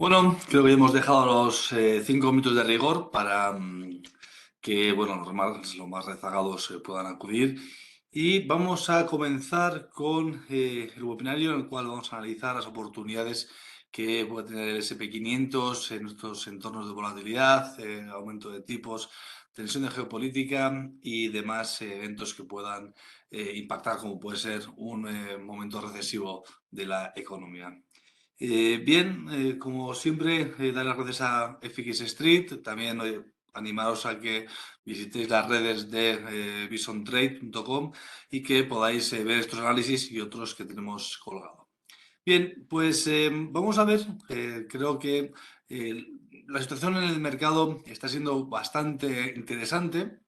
Bueno, creo que hemos dejado los 5 minutos de rigor para que los más rezagados puedan acudir. Y vamos a comenzar con el webinario en el cual vamos a analizar las oportunidades que puede tener el SP500 en estos entornos de volatilidad, aumento de tipos, tensión de geopolítica y demás eventos que puedan impactar, como puede ser un momento recesivo de la economía. Como siempre, dar las gracias a FX Street. También animaros a que visitéis las redes de visontrade.com y que podáis ver estos análisis y otros que tenemos colgado. Bien, pues vamos a ver. Creo que eh, la situación en el mercado está siendo bastante interesante.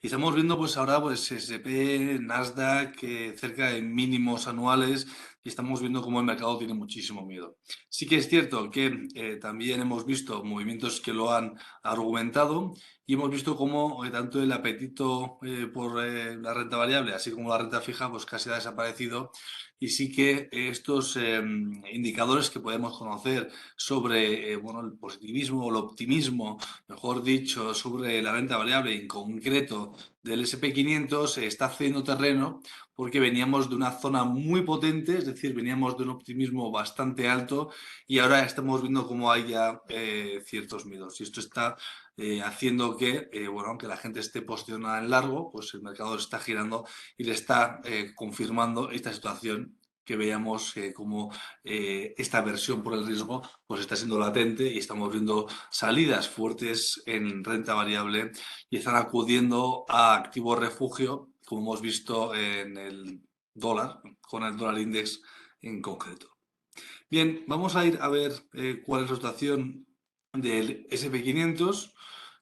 Y estamos viendo pues ahora pues S&P, Nasdaq, cerca de mínimos anuales, y estamos viendo cómo el mercado tiene muchísimo miedo. Sí que es cierto que también hemos visto movimientos que lo han argumentado y hemos visto cómo tanto el apetito por la renta variable, así como la renta fija, pues casi ha desaparecido. Y sí que estos indicadores que podemos conocer sobre el positivismo o el optimismo, mejor dicho, sobre la renta variable, en concreto del SP500, está cediendo terreno porque veníamos de una zona muy potente, es decir, veníamos de un optimismo bastante alto y ahora estamos viendo cómo hay ya ciertos miedos. Y esto está haciendo que, aunque la gente esté posicionada en largo, pues el mercado está girando y le está confirmando esta situación que veíamos como esta versión por el riesgo pues está siendo latente y estamos viendo salidas fuertes en renta variable y están acudiendo a activo refugio, como hemos visto en el dólar, con el dólar index en concreto. Bien, vamos a ir a ver cuál es la situación del SP500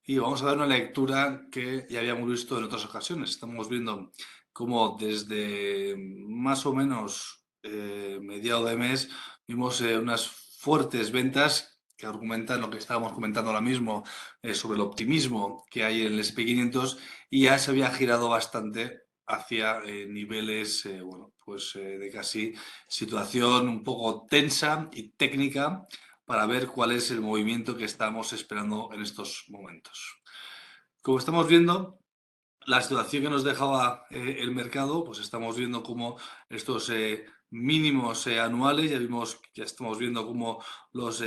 y vamos a dar una lectura que ya habíamos visto en otras ocasiones. Estamos viendo cómo desde más o menos mediado de mes vimos unas fuertes ventas que argumentan lo que estábamos comentando ahora mismo sobre el optimismo que hay en el SP500 y ya se había girado bastante hacia niveles de casi situación un poco tensa y técnica para ver cuál es el movimiento que estamos esperando en estos momentos. Como estamos viendo, la situación que nos dejaba el mercado, pues estamos viendo cómo estos mínimos anuales, ya estamos viendo cómo los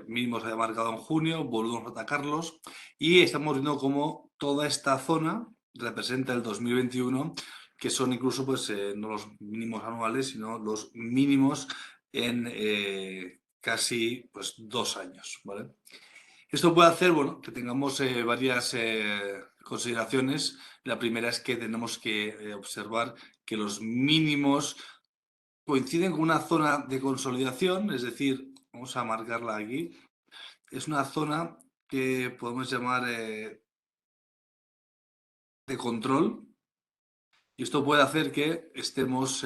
mínimos se habían marcado en junio, volvemos a atacarlos y estamos viendo cómo toda esta zona representa el 2021, que son incluso pues no los mínimos anuales, sino los mínimos en casi pues 2 años, ¿vale? Esto puede hacer, que tengamos varias consideraciones. La primera es que tenemos que observar que los mínimos coinciden con una zona de consolidación, es decir, vamos a marcarla aquí, es una zona que podemos llamar de control. Y esto puede hacer que estemos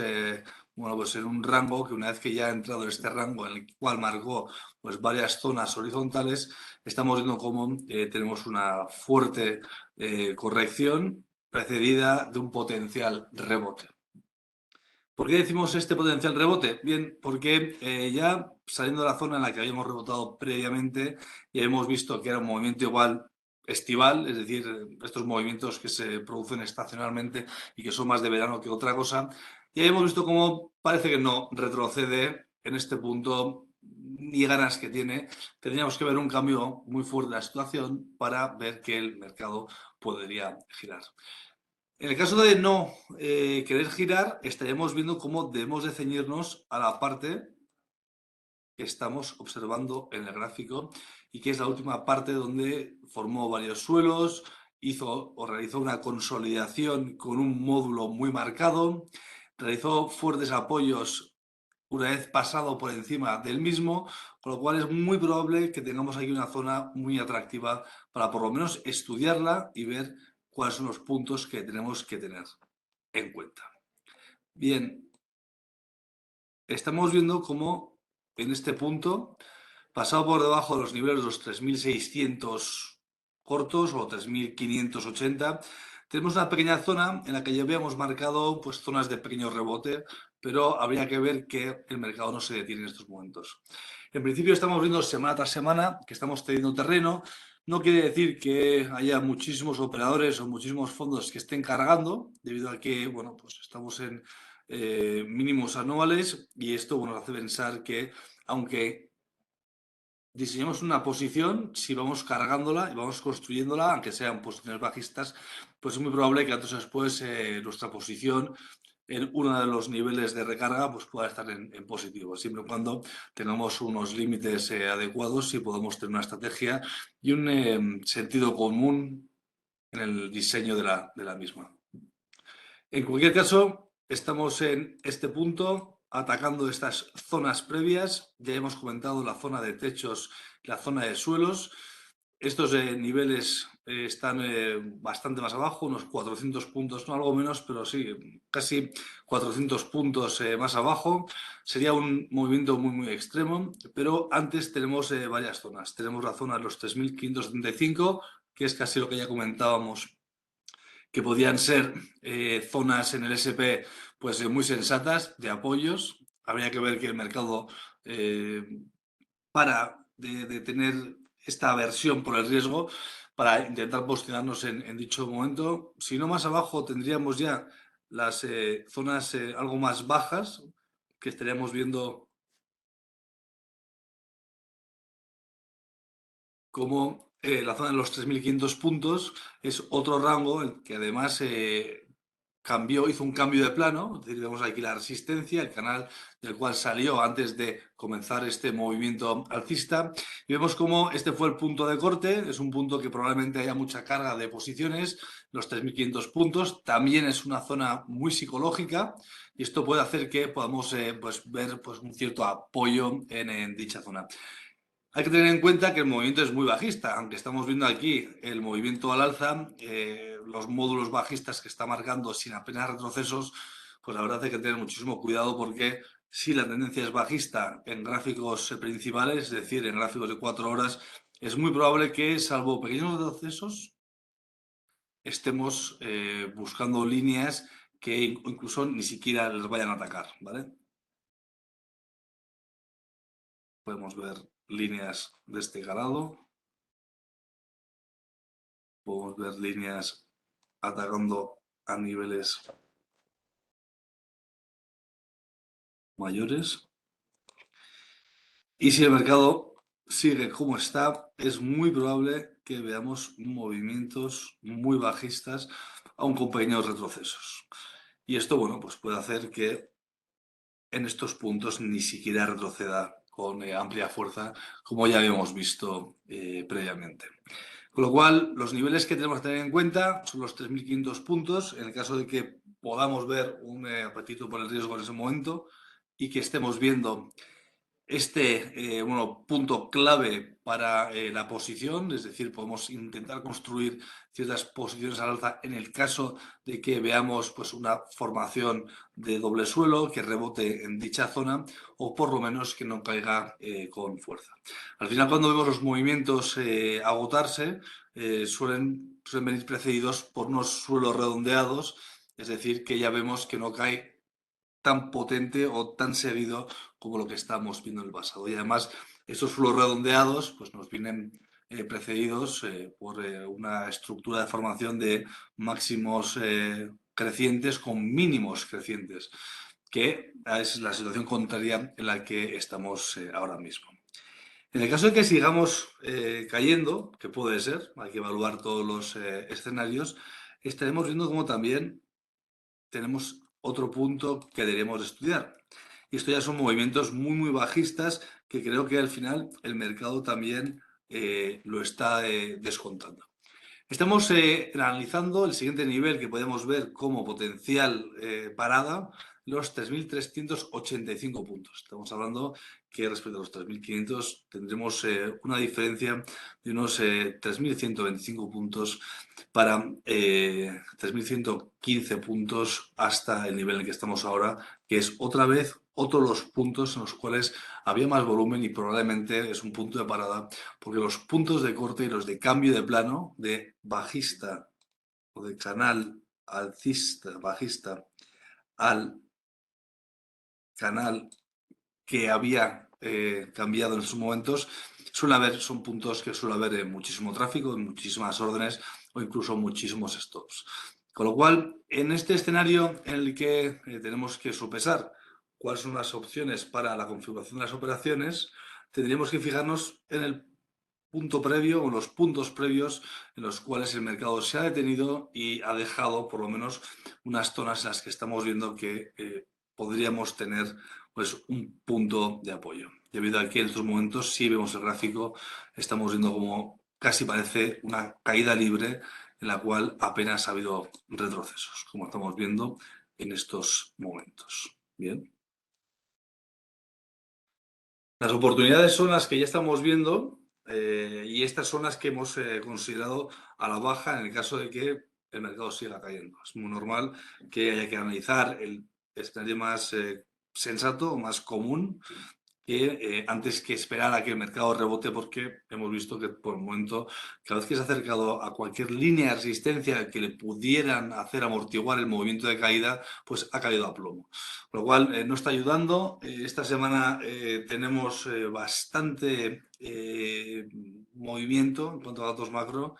pues en un rango que una vez que ya ha entrado en este rango en el cual marcó pues varias zonas horizontales, estamos viendo cómo tenemos una fuerte corrección precedida de un potencial rebote. ¿Por qué decimos este potencial rebote? Bien, porque ya saliendo de la zona en la que habíamos rebotado previamente, ya hemos visto que era un movimiento igual estival, es decir, estos movimientos que se producen estacionalmente y que son más de verano que otra cosa, y hemos visto cómo parece que no retrocede en este punto ni ganas que tiene. Tendríamos que ver un cambio muy fuerte de la situación para ver que el mercado podría girar. En el caso de no querer girar, estaríamos viendo cómo debemos de ceñirnos a la parte que estamos observando en el gráfico y que es la última parte donde formó varios suelos, hizo o realizó una consolidación con un módulo muy marcado, realizó fuertes apoyos una vez pasado por encima del mismo, con lo cual es muy probable que tengamos aquí una zona muy atractiva para por lo menos estudiarla y ver cuáles son los puntos que tenemos que tener en cuenta. Bien, estamos viendo cómo en este punto, pasado por debajo de los niveles de los 3.600 cortos o 3.580, tenemos una pequeña zona en la que ya habíamos marcado pues, zonas de pequeño rebote, pero habría que ver que el mercado no se detiene en estos momentos. En principio estamos viendo semana tras semana que estamos teniendo terreno. No quiere decir que haya muchísimos operadores o muchísimos fondos que estén cargando, debido a que, bueno, pues estamos en mínimos anuales y esto, bueno, nos hace pensar que aunque diseñemos una posición, si vamos cargándola y vamos construyéndola, aunque sean posiciones bajistas, pues es muy probable que antes o después nuestra posición en uno de los niveles de recarga pues pueda estar en positivo, siempre y cuando tengamos unos límites adecuados y podamos tener una estrategia y un sentido común en el diseño de la misma. En cualquier caso, estamos en este punto atacando estas zonas previas. Ya hemos comentado la zona de techos, la zona de suelos. Estos niveles están bastante más abajo, unos 400 puntos, no algo menos, pero sí, casi 400 puntos más abajo. Sería un movimiento muy extremo, pero antes tenemos varias zonas. Tenemos la zona de los 3.575, que es casi lo que ya comentábamos, que podían ser zonas en el SP pues, muy sensatas de apoyos. Habría que ver que el mercado para de tener esta aversión por el riesgo para intentar posicionarnos en dicho momento. Si no, más abajo tendríamos ya las zonas algo más bajas que estaríamos viendo como la zona de los 3.500 puntos es otro rango el que además hizo un cambio de plano, es decir, vemos aquí la resistencia, el canal del cual salió antes de comenzar este movimiento alcista, y vemos cómo este fue el punto de corte, es un punto que probablemente haya mucha carga de posiciones, los 3.500 puntos, también es una zona muy psicológica, y esto puede hacer que podamos pues, ver pues, un cierto apoyo en dicha zona. Hay que tener en cuenta que el movimiento es muy bajista, aunque estamos viendo aquí el movimiento al alza, los módulos bajistas que está marcando sin apenas retrocesos, pues la verdad hay que tener muchísimo cuidado porque si la tendencia es bajista en gráficos principales, es decir, en gráficos de 4 horas, es muy probable que, salvo pequeños retrocesos, estemos buscando líneas que incluso ni siquiera les vayan a atacar, ¿vale? Podemos ver líneas de este calado. Podemos ver líneas atacando a niveles mayores. Y si el mercado sigue como está, es muy probable que veamos movimientos muy bajistas, aun con pequeños retrocesos. Y esto, bueno, pues puede hacer que en estos puntos ni siquiera retroceda con amplia fuerza, como ya habíamos visto previamente. Con lo cual, los niveles que tenemos que tener en cuenta son los 3.500 puntos, en el caso de que podamos ver un apetito por el riesgo en ese momento y que estemos viendo este punto clave para la posición, es decir, podemos intentar construir ciertas posiciones al alza en el caso de que veamos pues, una formación de doble suelo que rebote en dicha zona o por lo menos que no caiga con fuerza. Al final, cuando vemos los movimientos agotarse, suelen venir precedidos por unos suelos redondeados, es decir, que ya vemos que no cae tan potente o tan seguido como lo que estamos viendo en el pasado. Y además, estos suelos redondeados pues, nos vienen precedidos por una estructura de formación de máximos crecientes con mínimos crecientes, que es la situación contraria en la que estamos ahora mismo. En el caso de que sigamos cayendo, que puede ser, hay que evaluar todos los escenarios, estaremos viendo cómo también tenemos otro punto que deberíamos estudiar. Y esto ya son movimientos muy bajistas que creo que al final el mercado también lo está descontando. Estamos analizando el siguiente nivel que podemos ver como potencial parada, los 3.385 puntos. Estamos hablando que respecto a los 3.500 tendremos una diferencia de unos 3.125 puntos para 3.115 puntos hasta el nivel en el que estamos ahora, que es otra vez otros los puntos en los cuales había más volumen y probablemente es un punto de parada, porque los puntos de corte y los de cambio de plano, de bajista o de canal alcista, bajista al canal que había cambiado en estos momentos, son puntos que suele haber muchísimo tráfico, muchísimas órdenes o incluso muchísimos stops. Con lo cual, en este escenario en el que tenemos que sopesar cuáles son las opciones para la configuración de las operaciones, tendríamos que fijarnos en el punto previo o los puntos previos en los cuales el mercado se ha detenido y ha dejado por lo menos unas zonas en las que estamos viendo que podríamos tener pues un punto de apoyo. Debido a que en estos momentos, si vemos el gráfico, estamos viendo como casi parece una caída libre en la cual apenas ha habido retrocesos, como estamos viendo en estos momentos. Bien. Las oportunidades son las que ya estamos viendo y estas son las que hemos considerado a la baja en el caso de que el mercado siga cayendo. Es muy normal que haya que analizar el escenario más sensato, más común, que antes que esperar a que el mercado rebote, porque hemos visto que por el momento, cada vez que se ha acercado a cualquier línea de resistencia que le pudieran hacer amortiguar el movimiento de caída, pues ha caído a plomo. Con lo cual, no está ayudando. Esta semana tenemos bastante movimiento en cuanto a datos macro.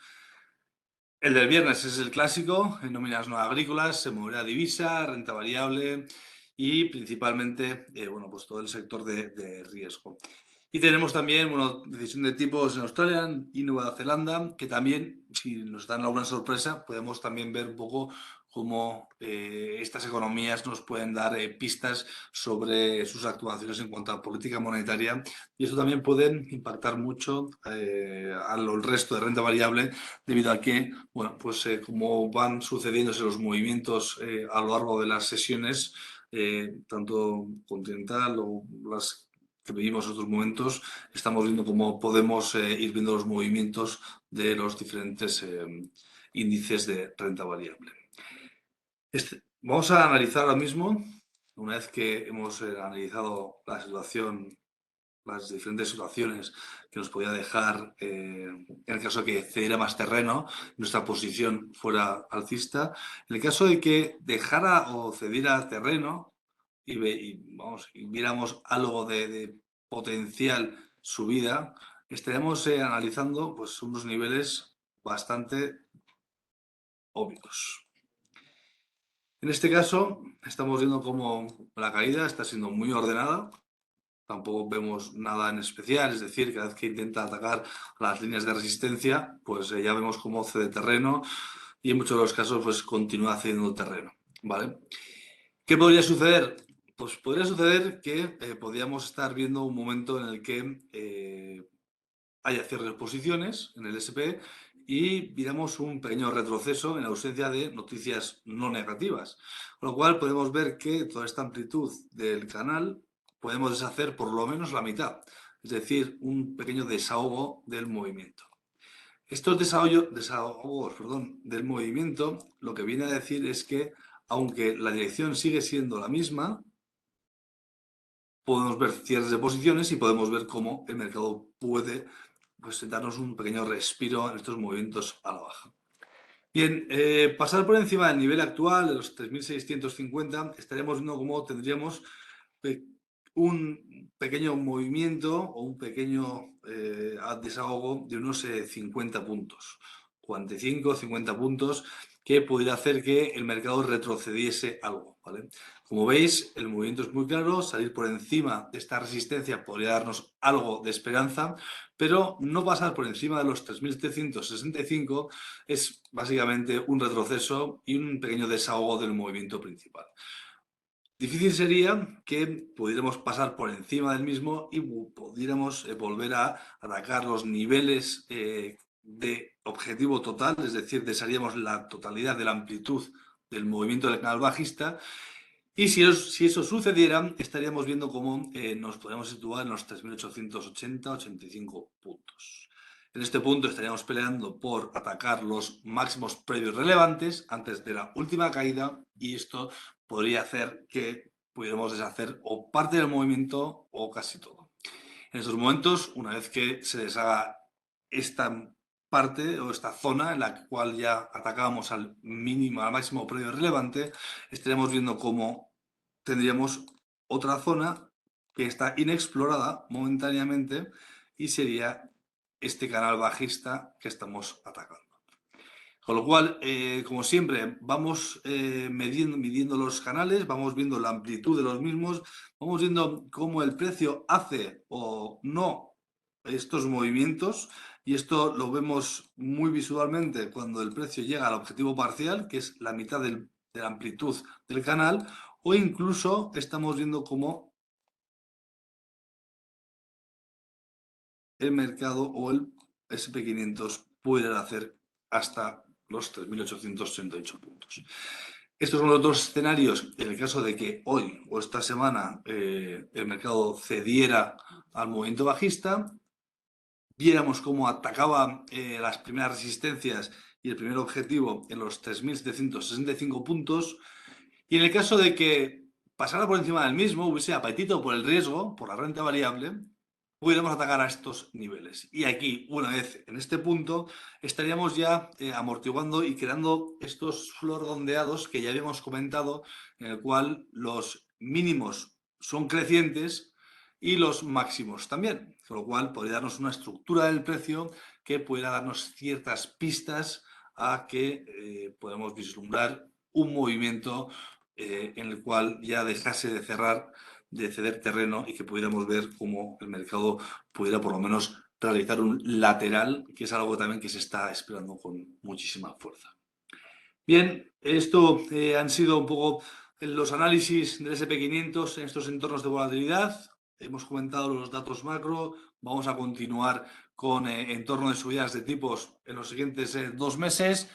El del viernes es el clásico, en nóminas no agrícolas, se moverá divisa, renta variable y principalmente bueno, pues todo el sector de riesgo. Y tenemos también bueno, decisión de tipos en Australia y Nueva Zelanda, que también, si nos dan alguna sorpresa, podemos también ver un poco cómo estas economías nos pueden dar pistas sobre sus actuaciones en cuanto a política monetaria y eso también puede impactar mucho al resto de renta variable debido a que, bueno, pues como van sucediéndose los movimientos a lo largo de las sesiones, tanto continental o las que vivimos en otros momentos, estamos viendo cómo podemos ir viendo los movimientos de los diferentes índices de renta variable. Vamos a analizar ahora mismo, una vez que hemos analizado la situación, las diferentes situaciones que nos podía dejar en el caso de que cediera más terreno, nuestra posición fuera alcista. En el caso de que dejara o cediera terreno y viéramos algo de potencial subida, estaremos analizando pues, unos niveles bastante obvios. En este caso, estamos viendo cómo la caída está siendo muy ordenada. Tampoco vemos nada en especial, es decir, cada vez que intenta atacar las líneas de resistencia, pues ya vemos cómo cede terreno y en muchos de los casos pues continúa cediendo terreno, ¿vale? ¿Qué podría suceder? Pues podría suceder que podríamos estar viendo un momento en el que haya cierres de posiciones en el SP y viéramos un pequeño retroceso en ausencia de noticias no negativas. Con lo cual podemos ver que toda esta amplitud del canal podemos deshacer por lo menos la mitad, es decir, un pequeño desahogo del movimiento. Estos desahogos del movimiento lo que viene a decir es que aunque la dirección sigue siendo la misma, podemos ver cierres de posiciones y podemos ver cómo el mercado puede pues, darnos un pequeño respiro en estos movimientos a la baja. Bien, pasar por encima del nivel actual de los 3.650, estaremos viendo cómo tendríamos un pequeño movimiento o un pequeño desahogo de unos 50 puntos, 45, 50 puntos, que pudiera hacer que el mercado retrocediese algo, ¿vale? Como veis, el movimiento es muy claro, salir por encima de esta resistencia podría darnos algo de esperanza, pero no pasar por encima de los 3.765 es básicamente un retroceso y un pequeño desahogo del movimiento principal. Difícil sería que pudiéramos pasar por encima del mismo y pudiéramos volver a atacar los niveles de objetivo total, es decir, desearíamos la totalidad de la amplitud del movimiento del canal bajista. Y si eso sucediera, estaríamos viendo cómo nos podríamos situar en los 3.880-85 puntos. En este punto estaríamos peleando por atacar los máximos previos relevantes antes de la última caída y esto podría hacer que pudiéramos deshacer o parte del movimiento o casi todo. En estos momentos, una vez que se deshaga esta parte o esta zona en la cual ya atacábamos al mínimo, al máximo previo relevante, estaremos viendo cómo tendríamos otra zona que está inexplorada momentáneamente y sería este canal bajista que estamos atacando. Con lo cual, como siempre, vamos midiendo los canales, vamos viendo la amplitud de los mismos, vamos viendo cómo el precio hace o no estos movimientos, y esto lo vemos muy visualmente cuando el precio llega al objetivo parcial, que es la mitad de la amplitud del canal, o incluso estamos viendo cómo el mercado o el SP500 puede hacer hasta los 3.868 puntos. Estos son los dos escenarios en el caso de que hoy o esta semana el mercado cediera al movimiento bajista, viéramos cómo atacaba las primeras resistencias y el primer objetivo en los 3.765 puntos, y en el caso de que pasara por encima del mismo, hubiese apetito por el riesgo, por la renta variable, pudiéramos atacar a estos niveles. Y aquí, una vez en este punto, estaríamos ya amortiguando y creando estos redondeados que ya habíamos comentado, en el cual los mínimos son crecientes y los máximos también, con lo cual podría darnos una estructura del precio que pudiera darnos ciertas pistas a que podamos vislumbrar un movimiento en el cual ya dejase de cerrar, de ceder terreno, y que pudiéramos ver cómo el mercado pudiera por lo menos realizar un lateral, que es algo también que se está esperando con muchísima fuerza. Bien, esto han sido un poco los análisis del SP500 en estos entornos de volatilidad. Hemos comentado los datos macro, vamos a continuar con entorno de subidas de tipos en los siguientes 2 meses.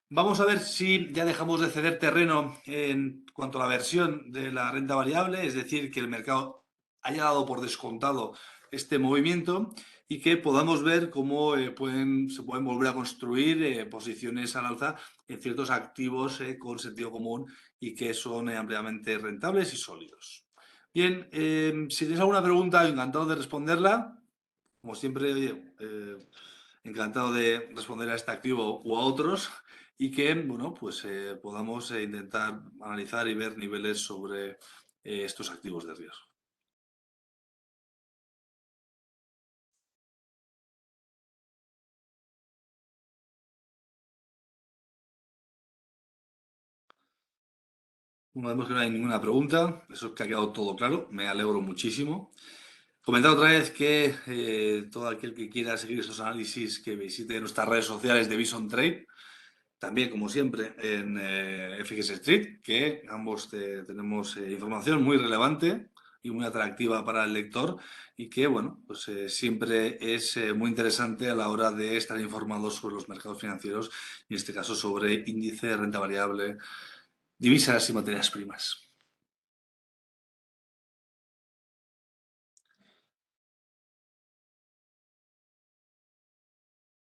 Vamos a ver si ya dejamos de ceder terreno en cuanto a la versión de la renta variable, es decir, que el mercado haya dado por descontado este movimiento y que podamos ver cómo se pueden volver a construir posiciones al alza en ciertos activos con sentido común y que son ampliamente rentables y sólidos. Bien, si tenéis alguna pregunta, encantado de responderla. Como siempre, oye, encantado de responder a este activo u a otros, y que, bueno, pues podamos intentar analizar y ver niveles sobre estos activos de riesgo. Bueno, vemos que no hay ninguna pregunta, eso es que ha quedado todo claro, me alegro muchísimo. Comentar otra vez que todo aquel que quiera seguir estos análisis, que visite nuestras redes sociales de Bison Trade, también, como siempre, en FX Street, que ambos tenemos información muy relevante y muy atractiva para el lector, y que, bueno, pues siempre es muy interesante a la hora de estar informados sobre los mercados financieros, y en este caso sobre índice, renta variable, divisas y materias primas.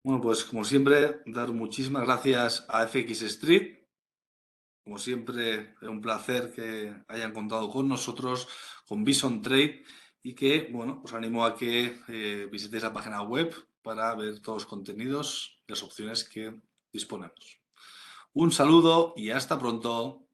Bueno, pues como siempre, dar muchísimas gracias a FX Street. Como siempre, es un placer que hayan contado con nosotros, con Bison Trade, y que, bueno, os animo a que visitéis la página web para ver todos los contenidos y las opciones que disponemos. Un saludo y hasta pronto.